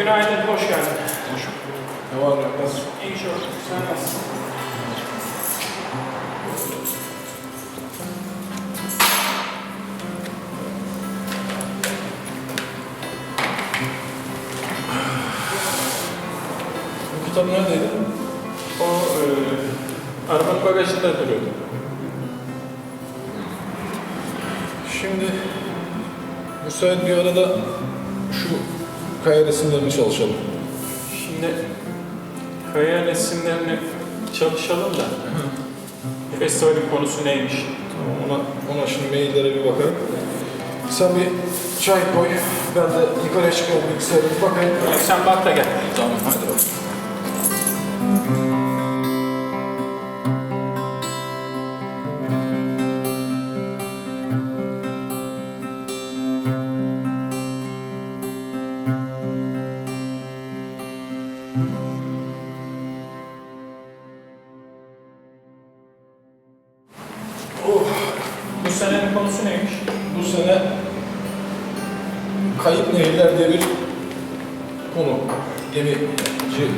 Günaydın, hoş geldin. Hoş bulduk. Ne var ne yapmaz? İyi çok, sen nasılsın? Bu kitap neredeydi? O arabanın bagajında duruyordu. Şimdi müsait bir arada şu kaya resimlerini çalışalım. Şimdi kaya resimlerini çalışalım da festivalin konusu neymiş? Tamam, ona şimdi maillere bir bakarım. Sen bir çay koy, ben de yukarıya çıkalım bilgisayara bir bakayım. Sen bak da gel. Tamam, hadi bakalım. Bu senenin konusu neymiş? Bu sene Kayıp Nehirler diye bir konu, gemici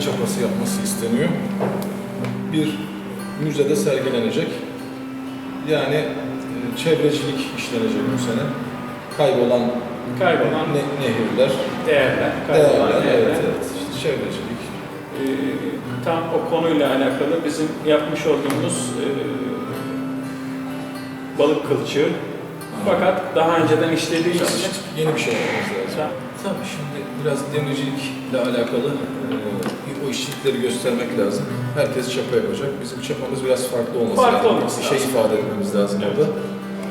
çapası yapması isteniyor. Bir müzede sergilenecek. Yani çevrecilik işlenecek bu sene. Kaybolan nehirler, Değerler. evet, işte çevrecilik. Tam o konuyla alakalı bizim yapmış olduğumuz balık kılçığı. Fakat daha önceden işlediği için Yeni bir şey yapmamız lazım. Tabii şimdi biraz demircilikle alakalı o işçilikleri göstermek lazım. Herkes çapa yapacak. Bizim çapamız biraz farklı olması Farklı lazım. olması Bir şey lazım. ifade etmemiz lazım Evet. orada.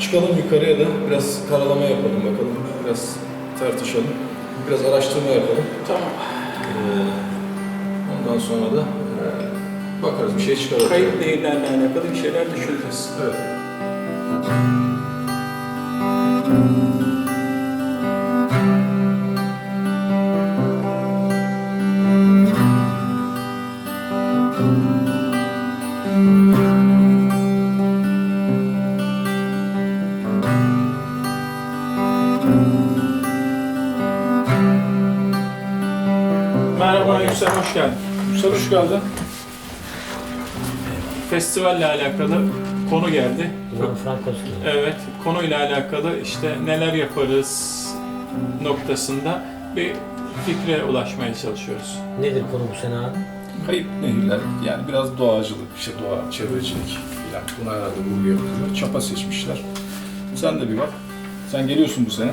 Çıkalım yukarıya da biraz karalama yapalım bakalım. Biraz tartışalım. Biraz araştırma yapalım. tamam. Ondan sonra da bakarız bir şey çıkarırız. Kayıp nehirlerle alakalı bir şeyler düşüneceğiz. Evet. Merhaba Yüksel, hoş geldin. Yüksel hoş geldin. Festivalle alakalı konu geldi. Ulan Frankos'un. Evet, konuyla alakalı işte neler yaparız noktasında bir fikre ulaşmaya çalışıyoruz. Nedir konu bu sene abi? Kayıp nehirler, yani biraz doğacılık, işte doğa, çevrecilik falan. Buna herhalde vurgu yapılıyor. Çapa seçmişler. Sen de bir bak. Sen geliyorsun bu sene.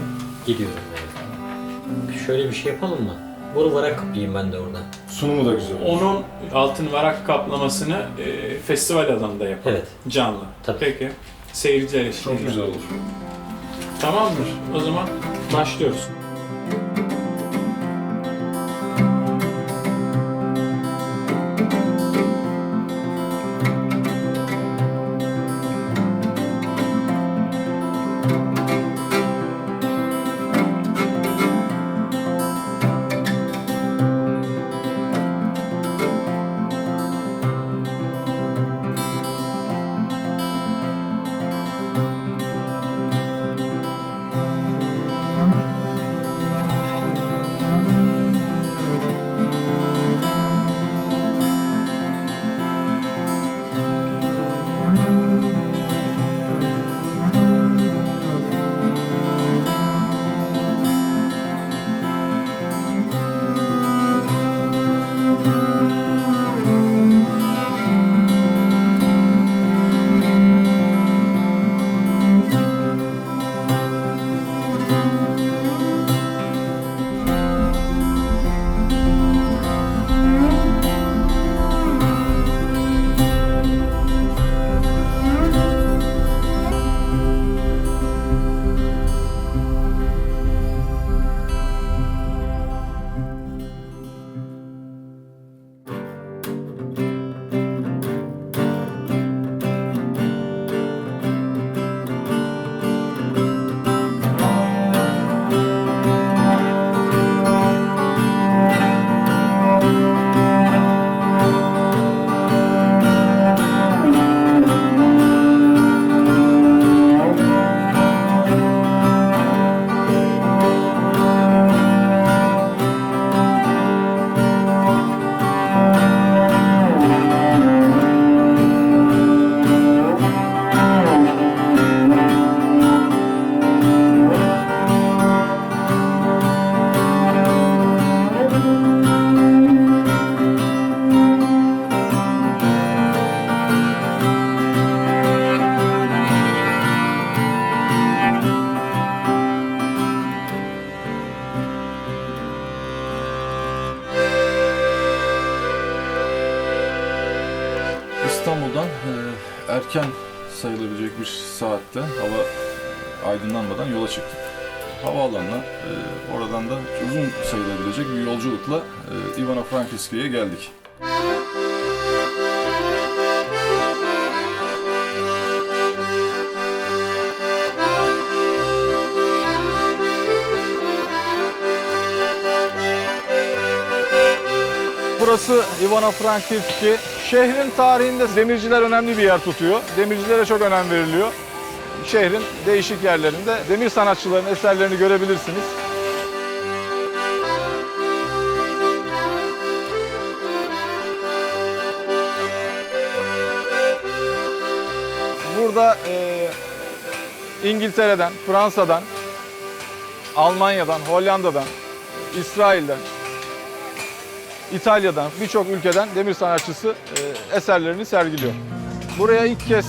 Gidiyorum evet. Şöyle bir şey yapalım mı? Bunu varak kaplayayım ben de orada. Sunumu da güzel olur. Onun altın varak kaplamasını festival alanında yapalım. Evet. Canlı. Tabii. Peki. Seyirciler eşliğinde. Çok güzel olur. Tamamdır. O zaman başlıyoruz. sayılabilecek bir saatte hava aydınlanmadan yola çıktık. Havaalanına oradan da uzun sayılabilecek bir yolculukla Ivano-Frankivski'ye geldik. Burası Ivano-Frankivski. Şehrin tarihinde demirciler önemli bir yer tutuyor. Demircilere çok önem veriliyor. Şehrin değişik yerlerinde demir sanatçılarının eserlerini görebilirsiniz. Burada İngiltere'den, Fransa'dan, Almanya'dan, Hollanda'dan, İsrail'den, İtalya'dan, birçok ülkeden demir sanatçısı eserlerini sergiliyor. Buraya ilk kez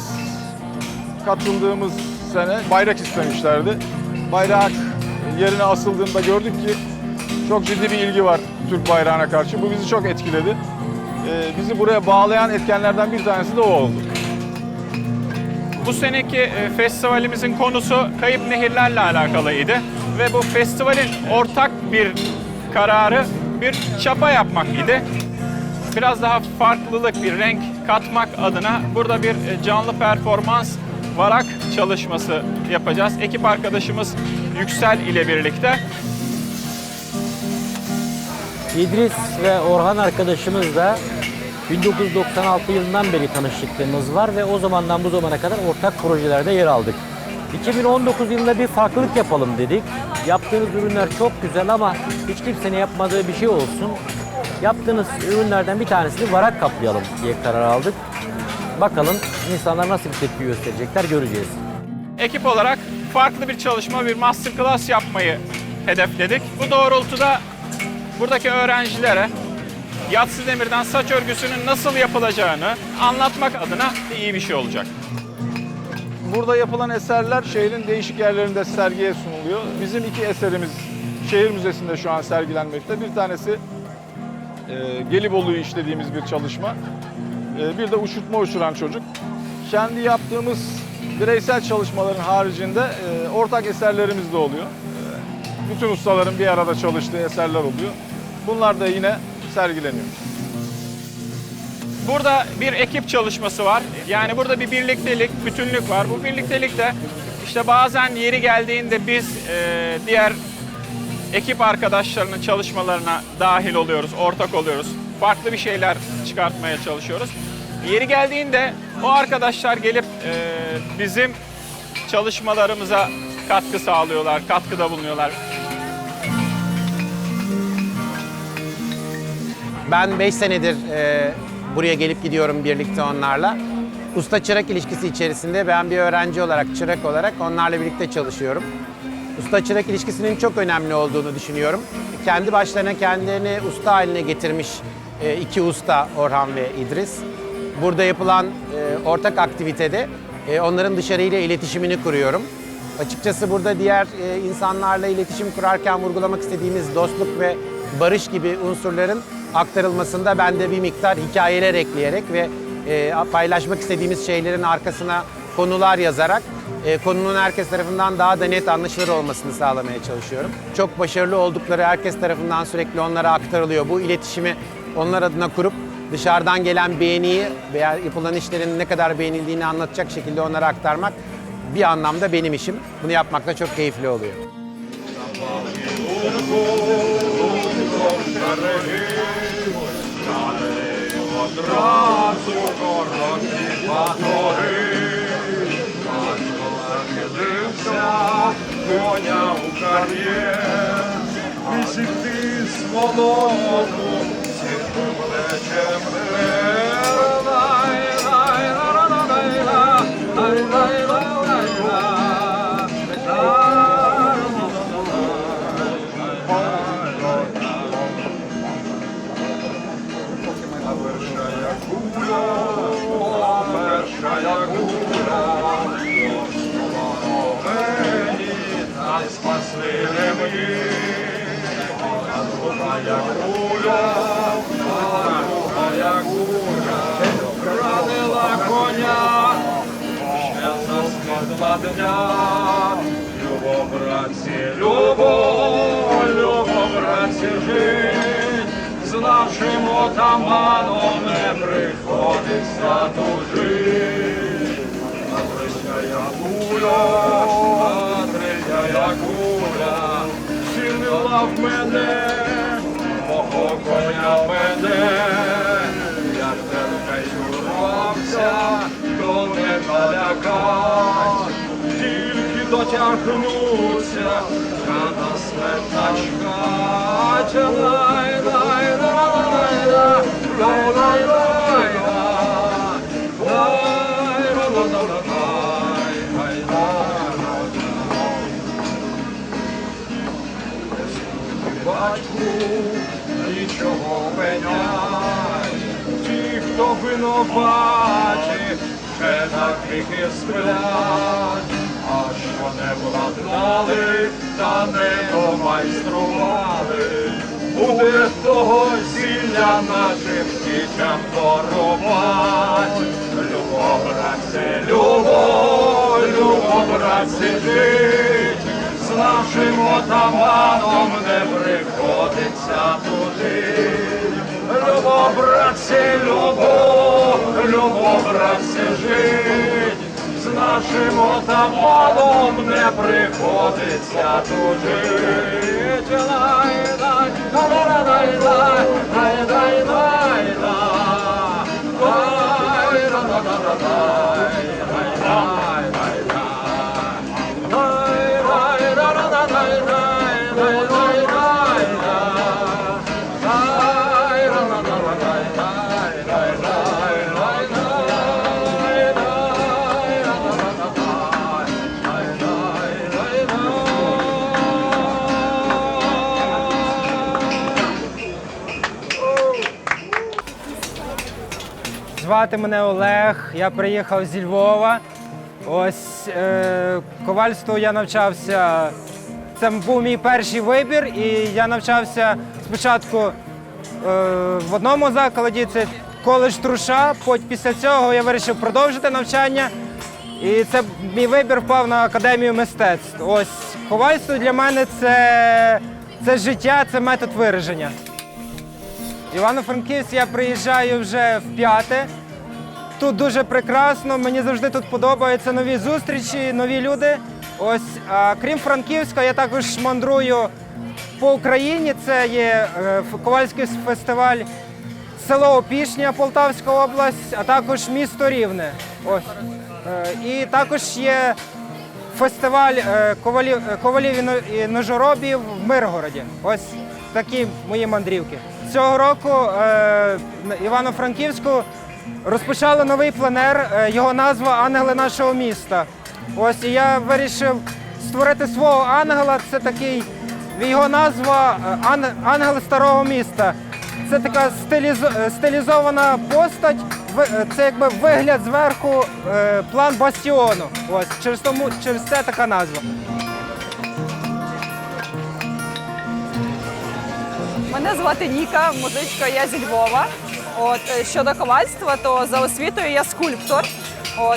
katıldığımız sene bayrak istemişlerdi. Bayrak yerine asıldığında gördük ki çok ciddi bir ilgi var Türk bayrağına karşı. Bu bizi çok etkiledi. Bizi buraya bağlayan etkenlerden bir tanesi de o oldu. Bu seneki festivalimizin konusu kayıp nehirlerle alakalıydı. Ve bu festivalin ortak bir kararı bir çapa yapmak idi. Biraz daha farklılık, bir renk katmak adına burada bir canlı performans varak çalışması yapacağız. Ekip arkadaşımız Yüksel ile birlikte. İdris ve Orhan arkadaşımız da 1996 yılından beri tanışıklığımız var ve o zamandan bu zamana kadar ortak projelerde yer aldık. 2019 yılında bir farklılık yapalım dedik. Yaptığınız ürünler çok güzel ama hiç kimsenin yapmadığı bir şey olsun. Yaptığınız ürünlerden bir tanesini varak kaplayalım diye karar aldık. Bakalım insanlar nasıl bir tepki gösterecekler göreceğiz. Ekip olarak farklı bir çalışma, bir masterclass yapmayı hedefledik. Bu doğrultuda buradaki öğrencilere yatsı demirden saç örgüsünün nasıl yapılacağını anlatmak adına iyi bir şey olacak. Burada yapılan eserler şehrin değişik yerlerinde sergiye sunuluyor. Bizim iki eserimiz şehir müzesinde şu an sergilenmekte. Bir tanesi Gelibolu'yu işlediğimiz bir çalışma. Bir de uçurtma uçuran çocuk. Kendi yaptığımız bireysel çalışmaların haricinde ortak eserlerimiz de oluyor. Bütün ustaların bir arada çalıştığı eserler oluyor. Bunlar da yine sergileniyor. Burada bir ekip çalışması var. Yani burada bir birliktelik, bütünlük var. Bu birliktelikte işte bazen yeri geldiğinde biz diğer ekip arkadaşlarının çalışmalarına dahil oluyoruz, ortak oluyoruz. Farklı bir şeyler çıkartmaya çalışıyoruz. Yeri geldiğinde o arkadaşlar gelip bizim çalışmalarımıza katkı sağlıyorlar, katkıda bulunuyorlar. Ben 5 senedir buraya gelip gidiyorum birlikte onlarla. Usta-çırak ilişkisi içerisinde ben bir öğrenci olarak, çırak olarak onlarla birlikte çalışıyorum. Usta-çırak ilişkisinin çok önemli olduğunu düşünüyorum. Kendi başlarına kendilerini usta haline getirmiş iki usta Orhan ve İdris. Burada yapılan ortak aktivitede onların dışarıyla iletişimini kuruyorum. Açıkçası burada diğer insanlarla iletişim kurarken vurgulamak istediğimiz dostluk ve barış gibi unsurların aktarılmasında ben de bir miktar hikayeler ekleyerek ve paylaşmak istediğimiz şeylerin arkasına konular yazarak konunun herkes tarafından daha da net anlaşılır olmasını sağlamaya çalışıyorum. Çok başarılı oldukları herkes tarafından sürekli onlara aktarılıyor. Bu iletişimi onlar adına kurup dışarıdan gelen beğeniyi veya yapılan işlerin ne kadar beğenildiğini anlatacak şekilde onlara aktarmak bir anlamda benim işim. Bunu yapmak da çok keyifli oluyor. Спасли ремні, а як куля два дня. Любов, братці, любов, братці, жить. З нашим отаманом не приходиться тужить. Третя куля, цінила в мене, мого коня мене, я терпею рвався, то не налякать, тільки дотягнуться, рана смертна чекать. Батьку, нічого пенять, ті, хто винуваті, ще на гріхи сплять, а що не владнали, та не домайстрували, буде того зілля нашим дітям дарувати. Любов, братці, любов, братці, жить. З нашим отаманом не приходиться тужить. Любов, братці, любов, братці, жить. З нашим отаманом не приходиться тужить. Звати мене Олег, я приїхав зі Львова. Ось ковальству я навчався, це був мій перший вибір, і я навчався спочатку в одному закладі, це коледж Труша, після цього я вирішив продовжити навчання, і це мій вибір впав на Академію мистецтв. Ось ковальство для мене це життя, це метод вираження. В Івано-Франківськ я приїжджаю вже вп'яте. Тут дуже прекрасно, мені завжди тут подобаються нові зустрічі, нові люди. Ось, крім Франківська, я також мандрую по Україні. Це є ковальський фестиваль село Опішня, Полтавська область, а також місто Рівне. Ось. І також є фестиваль ковалів і ножоробів в Миргороді. Ось такі мої мандрівки. Цього року в Івано-Франківську розпочали новий пленер, його назва «Ангели нашого міста». Ось, і я вирішив створити свого ангела, це такий, його назва «Ангел старого міста». Це така стилізована постать, це якби вигляд зверху, план бастіону. Ось, через це така назва. Мене звати Ніка, музичка, я зі Львова. Щодо ковальства, то за освітою я скульптор.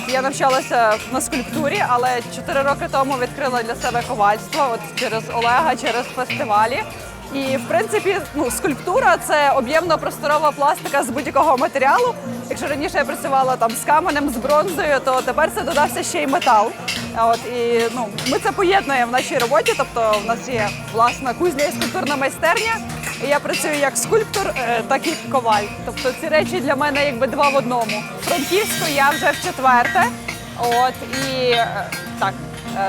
Я навчалася на скульптурі, але 4 роки тому відкрила для себе ковальство через Олега, через фестивалі. І, в принципі, скульптура – це об'ємно-просторова пластика з будь-якого матеріалу. Якщо раніше я працювала там з каменем, з бронзою, то тепер це додався ще й метал. І ми це поєднуємо в нашій роботі, тобто в нас є власна кузня і скульптурна майстерня. І я працюю як скульптор, так і коваль. Тобто ці речі для мене якби два в одному. В Франківську я вже вчетверте.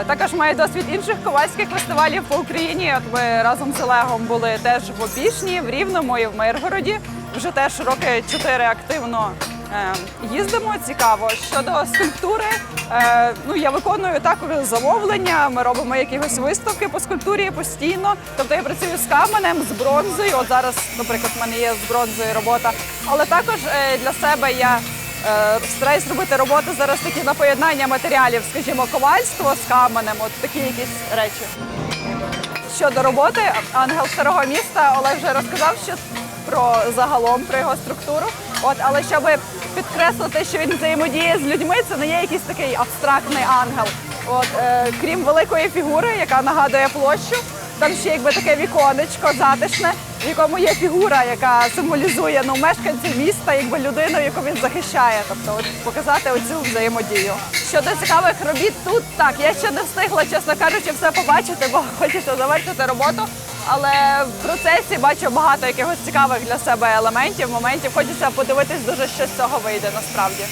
Також маю досвід інших ковальських фестивалів по Україні. Ми разом з Олегом були теж в Опішні, в Рівному і в Миргороді. Вже теж роки 4 активно їздимо, цікаво. Щодо скульптури, я виконую також замовлення, ми робимо якісь виставки по скульптурі постійно. Тобто я працюю з каменем, з бронзою, от зараз, наприклад, в мене є з бронзою робота. Але також для себе я стараюсь робити роботи зараз такі на поєднання матеріалів, скажімо, ковальство з каменем, от такі якісь речі. Щодо роботи, ангел старого міста, Олег вже розказав щось про його структуру. Але щоб підкреслити, що він взаємодіє з людьми, це не є якийсь такий абстрактний ангел. От, крім великої фігури, яка нагадує площу, там ще якби таке віконечко затишне, в якому є фігура, яка символізує мешканців міста, якби людину, яку він захищає. Тобто показати оцю взаємодію. Щодо цікавих робіт тут, так, я ще не встигла, чесно кажучи, все побачити, бо хочеться завершити роботу. Але в процесі бачу багато якихось цікавих для себе елементів, моментів. Хочеться подивитись дуже, що з цього вийде насправді.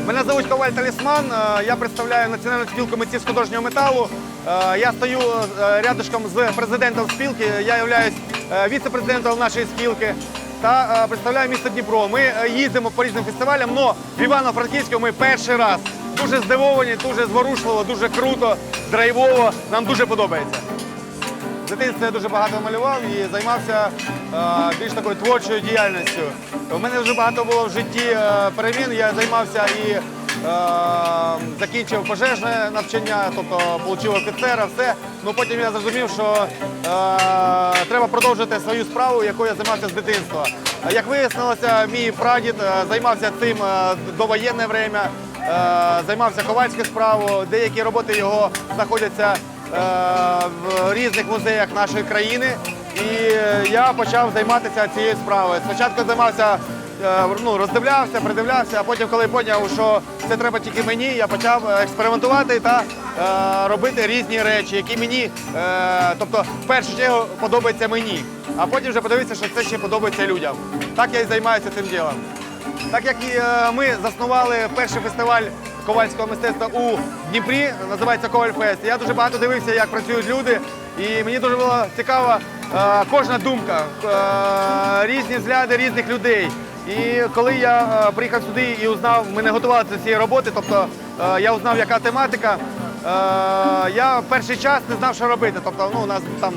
Мене звуть Коваль Талісман, я представляю Національну спілку митців з художнього металу. Я стою рядышком з президентом спілки, я являюсь віце-президентом нашої спілки та представляю місто Дніпро. Ми їздимо по різним фестивалям, але в Івано-Франківську ми перший раз. Дуже здивовані, дуже зворушливо, дуже круто, драйвово, нам дуже подобається. В дитинстві я дуже багато малював і займався більш такою творчою діяльністю. У мене дуже багато було в житті перемін, я займався і закінчив пожежне навчання, тобто отримав офіцера, все. Ну, потім я зрозумів, що треба продовжити свою справу, якою я займався з дитинства. Як вияснилося, мій прадід займався цим довоєнне время. займався ковальською справою. Деякі роботи його знаходяться в різних музеях нашої країни. І я почав займатися цією справою. Спочатку займався, роздивлявся, придивлявся, а потім, коли зрозумів, що це треба тільки мені, я почав експериментувати та робити різні речі, які мені, тобто в першу чергу подобаються мені, а потім вже подивитися, що це ще подобається людям. Так я і займаюся цим ділом. Так як ми заснували перший фестиваль ковальського мистецтва у Дніпрі, називається Ковальфест, я дуже багато дивився, як працюють люди, і мені дуже було цікаво кожна думка, різні взгляди різних людей. І коли я приїхав сюди і узнав, ми не готувалися до цієї роботи, тобто я узнав, яка тематика, я перший час не знав, що робити. Тобто, у нас там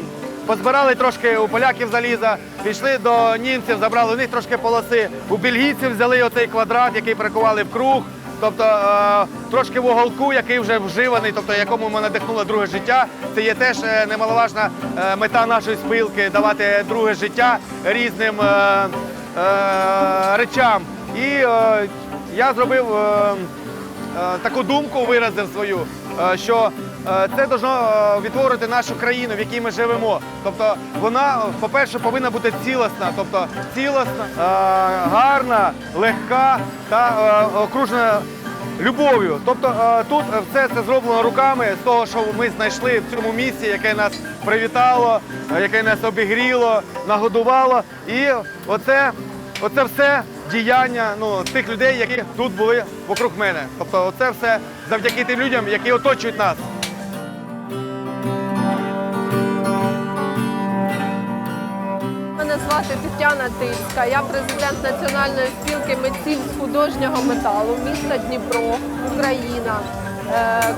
позбирали трошки у поляків заліза, пішли до німців, забрали у них трошки полоси, у бельгійців взяли оцей квадрат, який прикували в круг, тобто трошки вуголку, який вже вживаний, тобто якому ми надихнули друге життя. Це є теж немаловажна мета нашої спілки – давати друге життя різним речам. І я зробив таку думку, виразив свою, що це повинно відтворити нашу країну, в якій ми живемо. Тобто вона, по-перше, повинна бути цілісна, тобто цілісна, гарна, легка та окружена любов'ю. Тобто тут все це зроблено руками з того, що ми знайшли в цьому місці, яке нас привітало, яке нас обігріло, нагодувало. І оце все діяння тих людей, які тут були вокруг мене. Тобто це все завдяки тим людям, які оточують нас. Мене звати Тетяна Тильська, я президент Національної спілки митців з художнього металу міста Дніпро, Україна.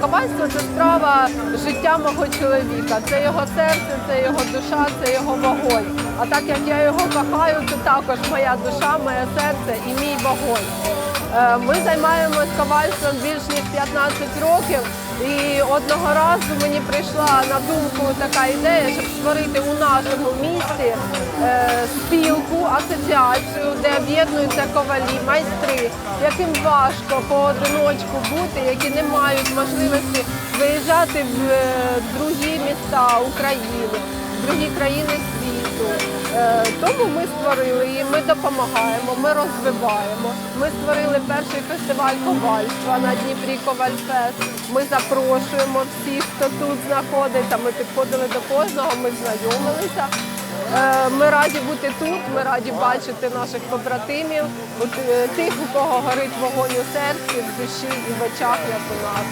Ковальство – це справа життя мого чоловіка. Це його серце, це його душа, це його вогонь. А так як я його кохаю, це також моя душа, моє серце і мій вогонь. Ми займаємось ковальством більш ніж 15 років. І одного разу мені прийшла на думку така ідея, щоб створити у нашому місті спілку, асоціацію, де об'єднуються ковалі, майстри, яким важко поодиночку бути, які не мають можливості виїжджати в другі міста України, в другі країни світу. Тому ми створили і ми допомагаємо, ми розвиваємо. Ми створили перший фестиваль ковальства на Дніпрі Ковальфест. Ми запрошуємо всіх, хто тут знаходиться. Ми підходили до кожного, ми знайомилися. Ми раді бути тут, ми раді бачити наших побратимів, тих, у кого горить вогонь у серці, в душі і в очах, як у нас.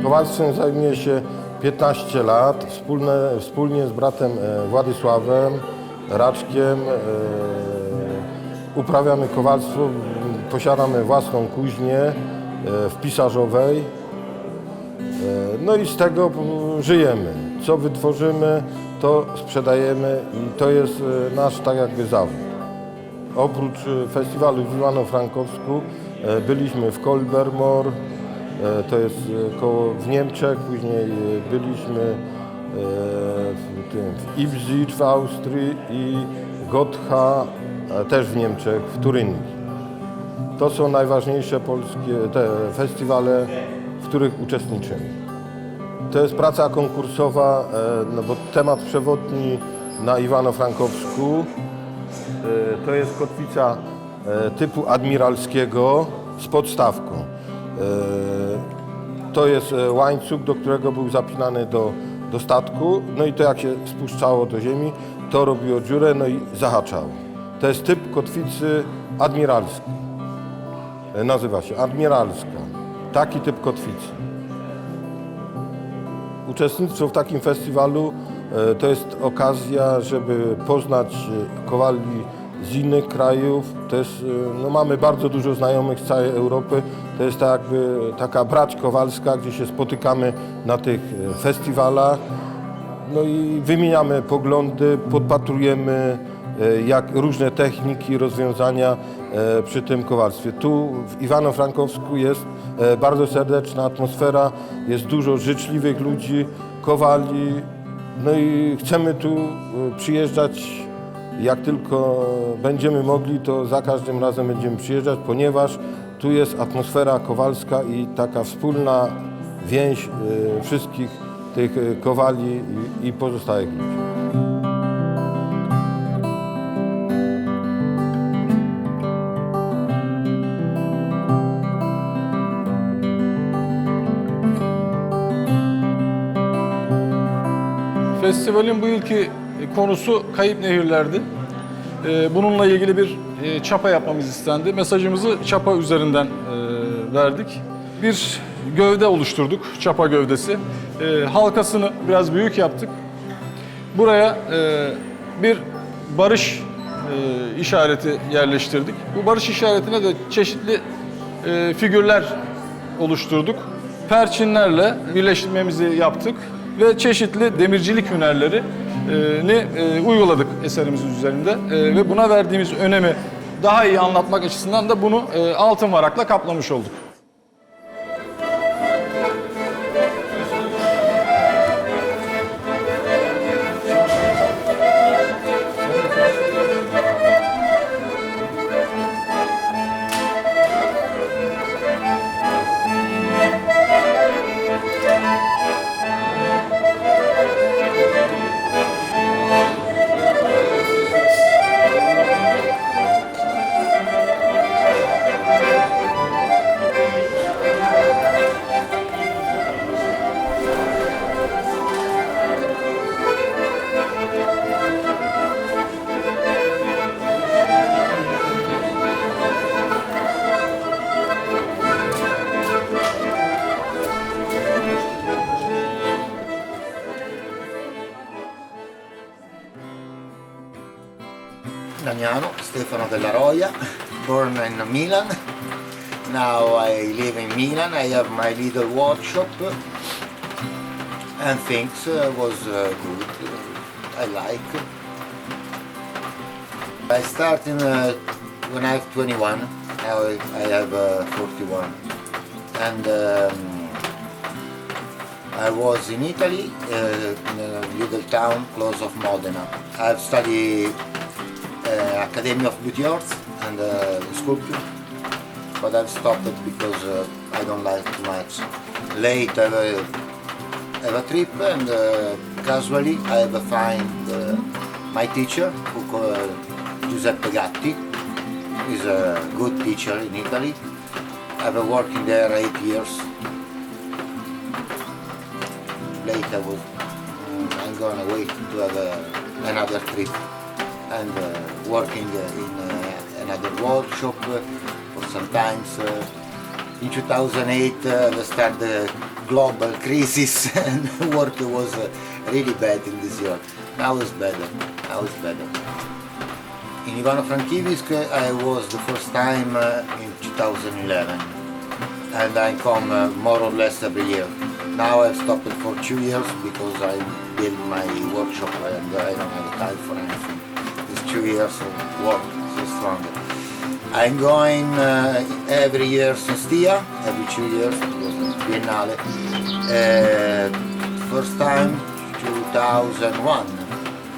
Kowalstwem zajmuję się 15 lat, wspólnie z bratem Władysławem Raczkiem. Uprawiamy kowalstwo, posiadamy własną kuźnię w Pisarzowej. No i z tego żyjemy. Co wytworzymy, to sprzedajemy i to jest nasz tak jakby zawód. Oprócz festiwalu w Iwano-Frankowsku byliśmy w Kolbermoor, to jest w Niemczech, później byliśmy w Ipswich w Austrii i Gotha też w Niemczech, w Turyngii. To są najważniejsze polskie te festiwale, w których uczestniczymy. To jest praca konkursowa, no bo temat przewodni na Iwano-Frankowsku to jest kotwica typu admiralskiego z podstawką. To jest łańcuch, do którego był zapinany do statku, no i to jak się spuszczało do ziemi, to robiło dziurę, no i zahaczało. To jest typ kotwicy admiralskiej. Nazywa się admiralska. Taki typ kotwicy. Uczestnictwo w takim festiwalu to jest okazja, żeby poznać kowali z innych krajów. To jest, no mamy bardzo dużo znajomych z całej Europy. To jest tak jakby taka brać kowalska, gdzie się spotykamy na tych festiwalach. No i wymieniamy poglądy, podpatrujemy jak różne techniki, rozwiązania przy tym kowalstwie. Tu w Iwano-Frankowsku jest bardzo serdeczna atmosfera, jest dużo życzliwych ludzi, kowali. No i chcemy tu przyjeżdżać, jak tylko będziemy mogli, to za każdym razem będziemy przyjeżdżać, ponieważ tu jest atmosfera kowalska i taka wspólna więź wszystkich tych kowali i pozostałych ludzi. Festivalin bu yılki konusu kayıp nehirlerdi. Bununla ilgili bir çapa yapmamız istendi. Mesajımızı çapa üzerinden verdik. Bir gövde oluşturduk, çapa gövdesi. Halkasını biraz büyük yaptık. Buraya bir barış işareti yerleştirdik. Bu barış işaretine de çeşitli figürler oluşturduk. Perçinlerle birleştirmemizi yaptık ve çeşitli demircilik hünerlerini uyguladık eserimizin üzerinde ve buna verdiğimiz önemi daha iyi anlatmak açısından da bunu altın varakla kaplamış olduk. Damiano Stefano Della Roia, born in Milan. Now I live in Milan. I have my little workshop and things was good. I like. I started when I was 21. Now I have 41. And I was in Italy, in a little town close of Modena. I've studied Academy of Beauty Arts and sculpture, but I've stopped it because I don't like too much. Late I have a trip and casually I have find my teacher, Giuseppe Gatti. He's a good teacher in Italy. I've been working there 8 years. Later I'm gonna wait to have another trip and working in another workshop for some times. In 2008 we started the global crisis and work was really bad in this year. Now it's better. Now it's better. In Ivano-Frankivsk I was the first time in 2011 and I come more or less every year. Now I've stopped for 2 years because I built my workshop and I don't have time for anything. These 2 years of work so stronger. I'm going every year since Stia, every 2 years, Biennale. First time 2001.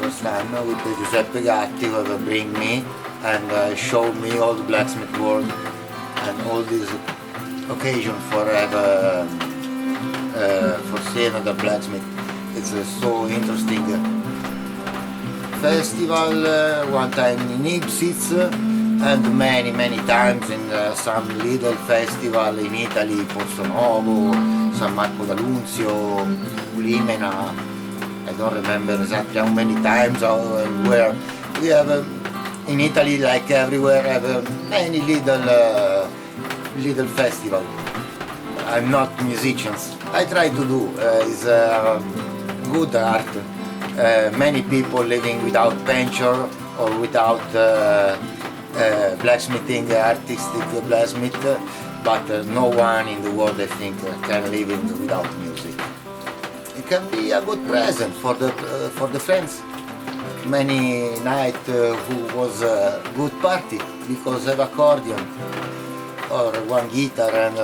First time with Giuseppe Gatti who ever bring me and showed me all the blacksmith world and all this occasion for seeing the blacksmith. It's so interesting. Festival, one time in Ipsitz and many times in some little festival in Italy, Portonovo, San Marco d'Alunzio, Limena. I don't remember exactly how many times or where. We have in Italy, like everywhere, have many little festival. I'm not musicians. I try to do is good art. Many people living without pension or without blacksmithing, artistic blacksmith, but no one in the world, I think, can live without music. It can be a good present for the friends. Many night who was a good party because of accordion or one guitar and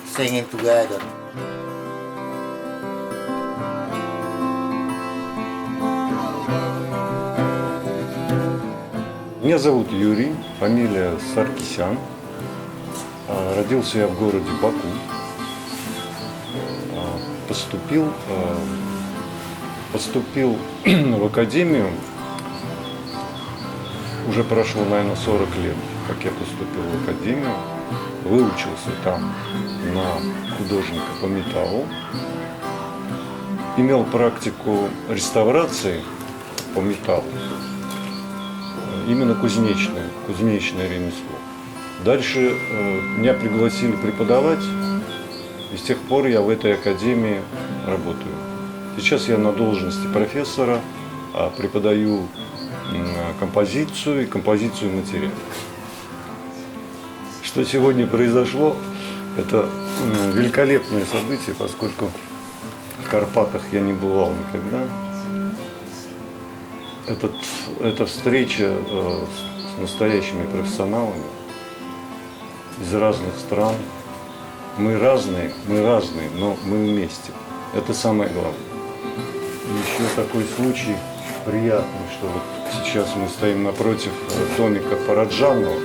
singing together. Меня зовут Юрий, фамилия Саркисян. Родился я в городе Баку. Поступил в академию, уже прошло, наверное, 40 лет, как я поступил в академию. Выучился там на художника по металлу. Имел практику реставрации по металлу. Именно кузнечное ремесло. Дальше меня пригласили преподавать, и с тех пор я в этой академии работаю. Сейчас я на должности профессора, преподаю композицию и композицию материалов. Что сегодня произошло, это великолепное событие, поскольку в Карпатах я не бывал никогда. Эта встреча с настоящими профессионалами из разных стран. Мы разные, но мы вместе. Это самое главное. Еще такой случай приятный, что вот сейчас мы стоим напротив домика Параджанова.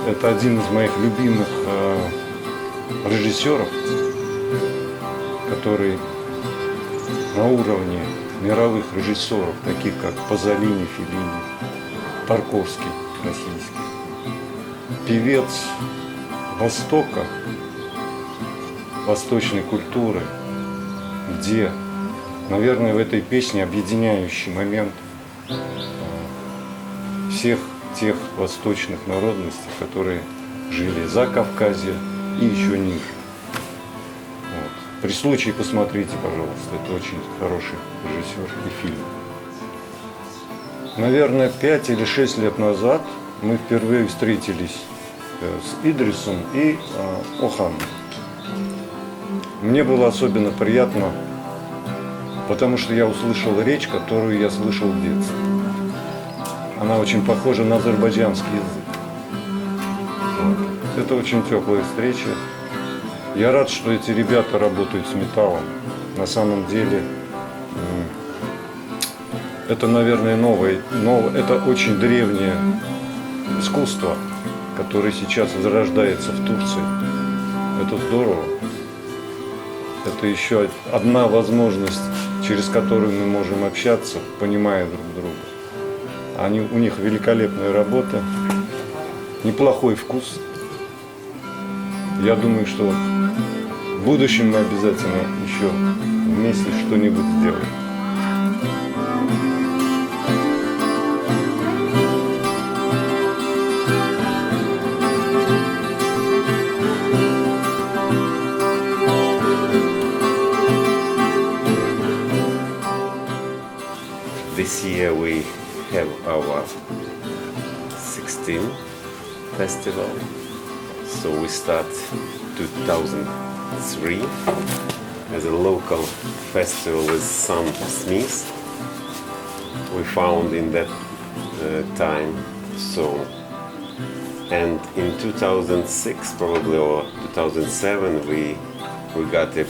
Это один из моих любимых режиссеров, который на уровне мировых режиссеров, таких как Пазолини, Феллини, Тарковский российский. Певец Востока, восточной культуры, где, наверное, в этой песне объединяющий момент всех тех восточных народностей, которые жили за Кавказье и еще ниже. Вот. При случае посмотрите, пожалуйста, это очень хороший режиссер и фильм. Наверное, 5 или 6 лет назад мы впервые встретились с Идрисом и Оханом. Мне было особенно приятно, потому что я услышал речь, которую я слышал в детстве. Она очень похожа на азербайджанский язык. Вот. Это очень теплая встреча. Я рад, что эти ребята работают с металлом. На самом деле, это, наверное, это очень древнее искусство, которое сейчас возрождается в Турции. Это здорово. Это еще одна возможность, через которую мы можем общаться, понимая друг друга. У них великолепная работа, неплохой вкус. Я думаю, что в будущем мы обязательно еще вместе что-нибудь сделаем. This year we have our 16th festival, so we start 2015 2003 as a local festival with some Smiths we found in that time. So, and in 2006 probably or 2007 we got a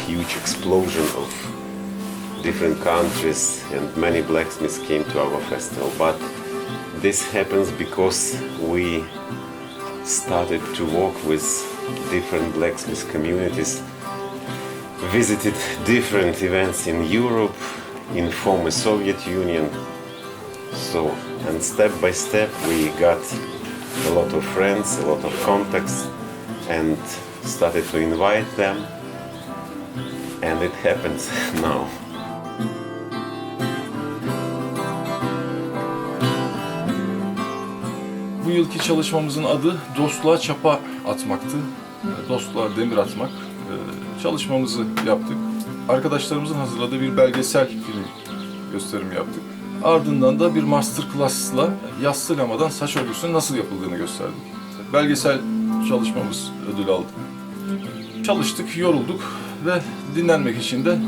huge explosion of different countries and many blacksmiths came to our festival. But this happens because we started to work with different blacksmith communities, visited different events in Europe, in former Soviet Union. So, and step by step we got a lot of friends, a lot of contacts, and started to invite them, and it happens now. Bu yılki çalışmamızın adı Dostluğa Çapa Atmaktı. Dostluğa demir atmak. Çalışmamızı yaptık. Arkadaşlarımızın hazırladığı bir belgesel film gösterimi yaptık. Ardından da bir masterclass'la yassılamadan saç örgüsünün nasıl yapıldığını gösterdik. Belgesel çalışmamız ödül aldı. Çalıştık, yorulduk ve dinlenmek için de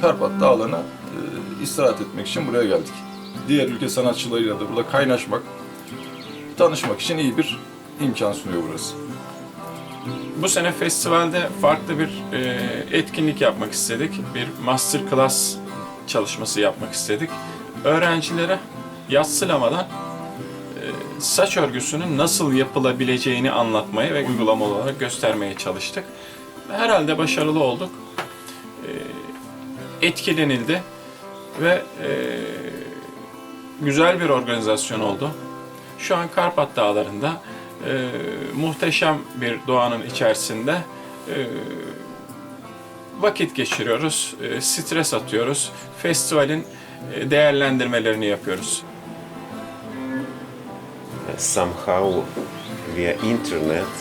Karpat Dağları'na istirahat etmek için buraya geldik. Diğer ülke sanatçılarıyla da burada kaynaşmak, tanışmak için iyi bir imkan sunuyor burası. Bu sene festivalde farklı bir etkinlik yapmak istedik. Bir masterclass çalışması yapmak istedik. Öğrencilere yassılamadan saç örgüsünün nasıl yapılabileceğini anlatmaya ve uygulamalı olarak göstermeye çalıştık. Herhalde başarılı olduk. Etkilenildi ve güzel bir organizasyon oldu. Şu an Karpat Dağları'nda muhteşem bir doğanın içerisinde vakit geçiriyoruz, stres atıyoruz, festivalin değerlendirmelerini yapıyoruz. Somehow via internet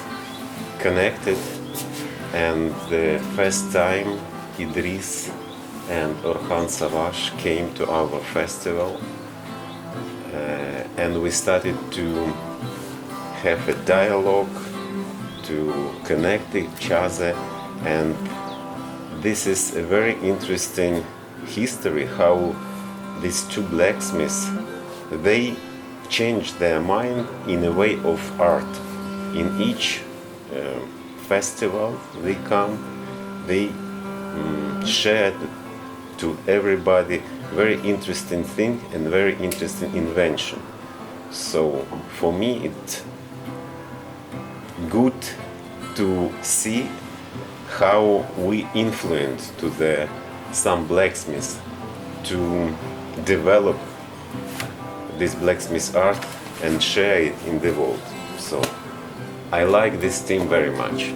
connected, and the first time Idris and Orhan Savaş came to our festival, and we started to have a dialogue, to connect each other, and this is a very interesting history how these two blacksmiths, they changed their mind in a way of art. In each festival they come, they shared to everybody very interesting thing and very interesting invention. So for me it's good to see how we influence to some blacksmiths to develop this blacksmith art and share it in the world. So I like this team very much.